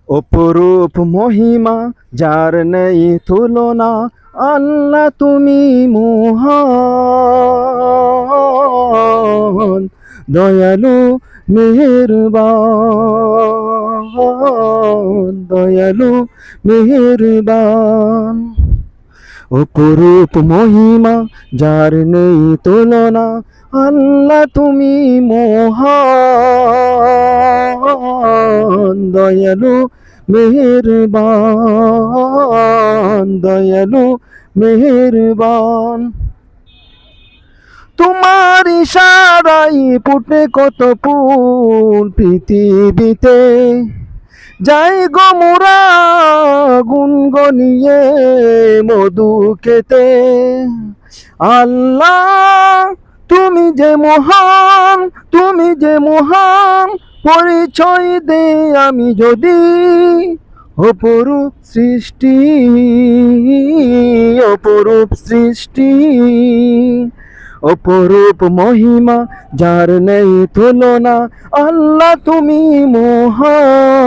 অপরূপ মহিমা যার নেই তুলনা, আল্লাহ তুমি মহান, দয়ালু মেহেরবান, দয়ালু মেহেরবান। অপরূপ মহিমা যার নেই তুলনা, আল্লাহ তুমি মহান, দয়ালু মেহেরবান, দয়ালু মেহেরবান। তোমার ইশারায় ফুটে কত ফুল পৃথিবীতে, যাই গো মোরা গুনগনিয়ে মধু খেতে। আল্লাহ তুমি যে মহান, তুমি যে মহান, পরিচয় দে আমি যদি। অপরূপ সৃষ্টি, অপরূপ সৃষ্টি, অপরূপ মহিমা যার নেই তুলনা, আল্লাহ তুমি মহান,